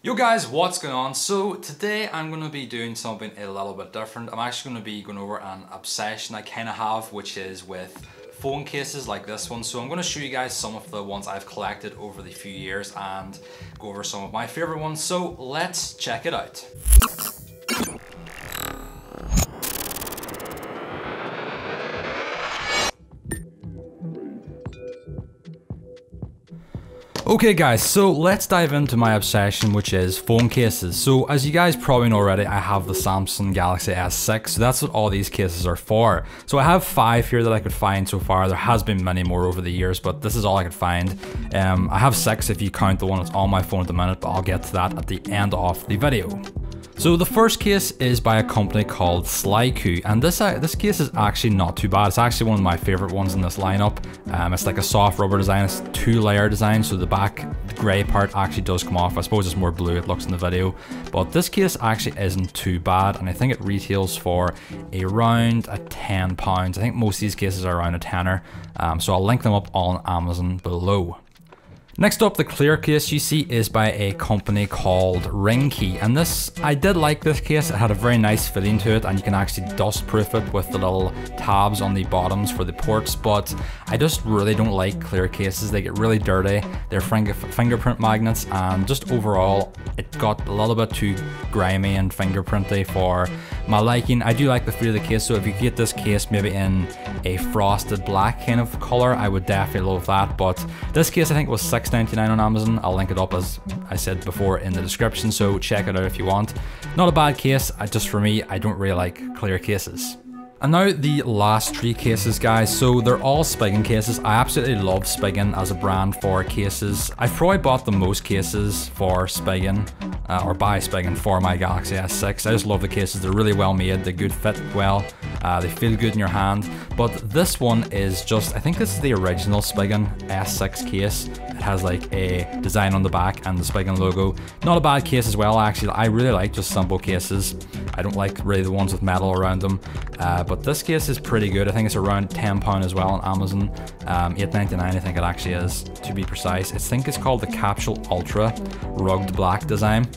Yo guys, what's going on? So today I'm going to be doing something a little bit different. I'm actually going to be going over an obsession I kind of have, which is with phone cases like this one. So I'm going to show you guys some of the ones I've collected over the few years and go over some of my favorite ones. So let's check it out. Okay guys, so let's dive into my obsession, which is phone cases. So as you guys probably know already, I have the Samsung Galaxy S6, so that's what all these cases are for. So I have 5 here that I could find so far. There has been many more over the years, but this is all I could find. I have 6 if you count the one that's on my phone at the minute, but I'll get to that at the end of the video. So the first case is by a company called Slyku, and this case is actually not too bad. It's actually one of my favorite ones in this lineup. It's like a soft rubber design. It's 2-layer design, so the back grey part actually does come off. I suppose it's more blue, it looks in the video, but this case actually isn't too bad, and I think it retails for around £10. I think most of these cases are around a tenner, so I'll link them up on Amazon below. Next up, the clear case you see is by a company called Ringkey, and this, I did like this case. It had a very nice fitting to it, and you can actually dust proof it with the little tabs on the bottoms for the ports, but I just really don't like clear cases. They get really dirty, they're fingerprint magnets, and just overall it got a little bit too grimy and fingerprinty for my liking. I do like the feel of the case, so if you get this case maybe in a frosted black kind of color, I would definitely love that, but this case I think was $6.99 on Amazon. I'll link it up as I said before in the description, so check it out if you want. Not a bad case, just for me, I don't really like clear cases. And now the last 3 cases guys, so they're all Spigen cases. I absolutely love Spigen as a brand for cases. I've probably bought the most cases for Spigen, or by Spigen for my Galaxy S6. I just love the cases, they're really well made, they good fit well, they feel good in your hand. But this one is just, I think this is the original Spigen S6 case. It has like a design on the back and the Spigen logo. Not a bad case as well actually, I really like just simple cases. I don't like really the ones with metal around them. But this case is pretty good. I think it's around £10 as well on Amazon. $8.99 I think it actually is, to be precise. I think it's called the Capsule Ultra Rugged Black design.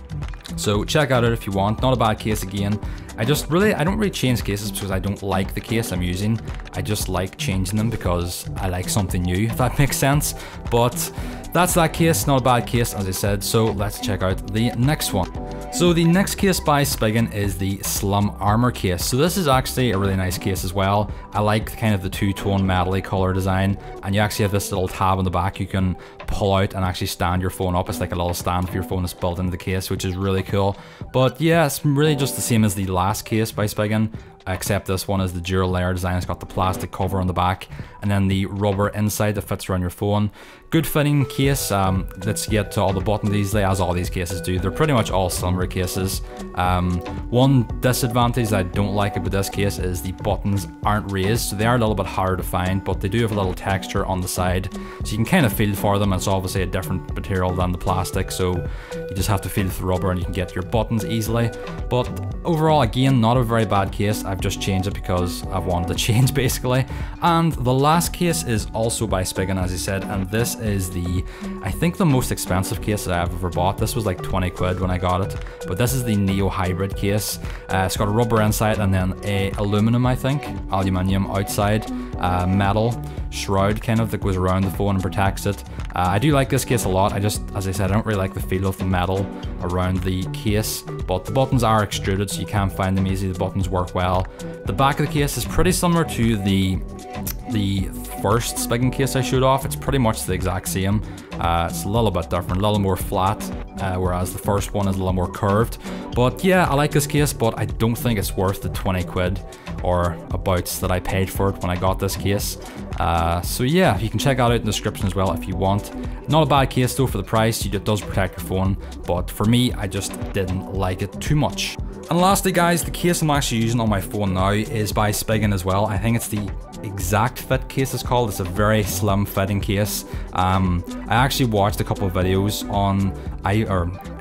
So check out it if you want. Not a bad case again. I don't really change cases because I don't like the case I'm using. I just like changing them because I like something new, if that makes sense. But that's that case, not a bad case as I said, so let's check out the next one. So the next case by Spigen is the Slum Armor case. So this is actually a really nice case as well. I like kind of the two-tone metally color design, and you actually have this little tab on the back you can pull out and actually stand your phone up. It's like a little stand for your phone that's built into the case, which is really cool. But yeah, it's really just the same as the last case by Spigen, except this one is the dual layer design. It's got the plastic cover on the back and then the rubber inside that fits around your phone. Good fitting case, lets you get to all the buttons easily, as all these cases do. They're pretty much all slimmer cases. One disadvantage that I don't like about this case is the buttons aren't raised, so they are a little bit harder to find, but they do have a little texture on the side, so you can kind of feel for them. It's obviously a different material than the plastic, so you just have to feel the rubber and you can get your buttons easily. But overall, again, not a very bad case. I've just changed it because I've wanted to change basically. And the last case is also by Spigen, as I said, and this is I think the most expensive case that I've ever bought. This was like 20 quid when I got it, but this is the Neo Hybrid case. It's got a rubber inside and then a aluminum, I think, aluminium outside, metal shroud kind of that goes around the phone and protects it. I do like this case a lot. As I said, I don't really like the feel of the metal around the case, but the buttons are extruded so you can find them easy. The buttons work well. The back of the case is pretty similar to the first Spigen case I showed off. It's pretty much the exact same. It's a little bit different, a little more flat, whereas the first one is a little more curved. But yeah, I like this case, but I don't think it's worth the 20 quid or abouts that I paid for it when I got this case. So yeah, you can check that out in the description as well if you want. Not a bad case though for the price. It does protect your phone, but for me, I just didn't like it too much. And lastly guys, the case I'm actually using on my phone now is by Spigen as well. I think it's the Exact Fit case it's called. It's a very slim fitting case. I actually watched a couple of videos on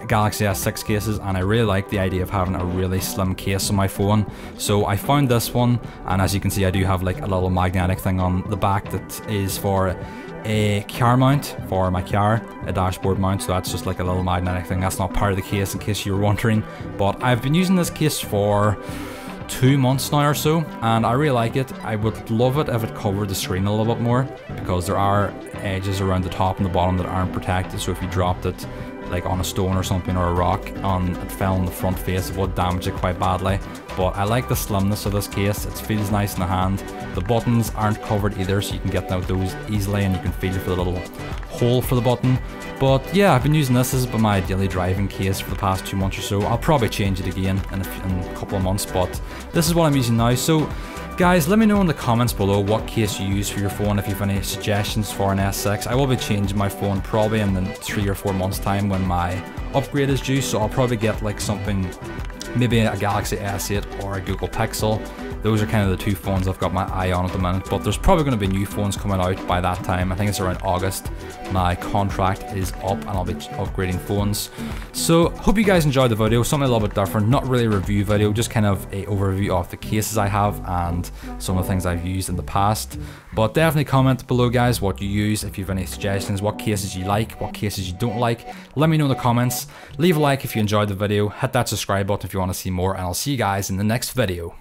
Galaxy S6 cases, and I really like the idea of having a really slim case on my phone. So I found this one, and as you can see, I do have like a little magnetic thing on the back that is for a car mount for my car, a dashboard mount, so that's just like a little magnetic thing. That's not part of the case in case you were wondering, but I've been using this case for 2 months now or so, and I really like it. I would love it if it covered the screen a little bit more, because there are edges around the top and the bottom that aren't protected, so if you dropped it like on a stone or something or a rock and it fell on the front face, it would damage it quite badly. But I like the slimness of this case. It feels nice in the hand. The buttons aren't covered either, so you can get out those easily, and you can feel for the little hole for the button. But yeah, I've been using this. This has been my daily driving case for the past 2 months or so. I'll probably change it again in a couple of months, but this is what I'm using now. So guys, let me know in the comments below what case you use for your phone, if you have any suggestions for an S6. I will be changing my phone probably in 3 or 4 months time when my upgrade is due, so I'll probably get like something, maybe a Galaxy S8 or a Google Pixel. Those are kind of the two phones I've got my eye on at the minute, but there's probably going to be new phones coming out by that time. I think it's around August. My contract is up and I'll be upgrading phones. So hope you guys enjoyed the video, something a little bit different, not really a review video, just kind of a overview of the cases I have and some of the things I've used in the past. But definitely comment below guys what you use, if you have any suggestions, what cases you like, what cases you don't like. Let me know in the comments. Leave a like if you enjoyed the video, hit that subscribe button if you want to see more, and I'll see you guys in the next video.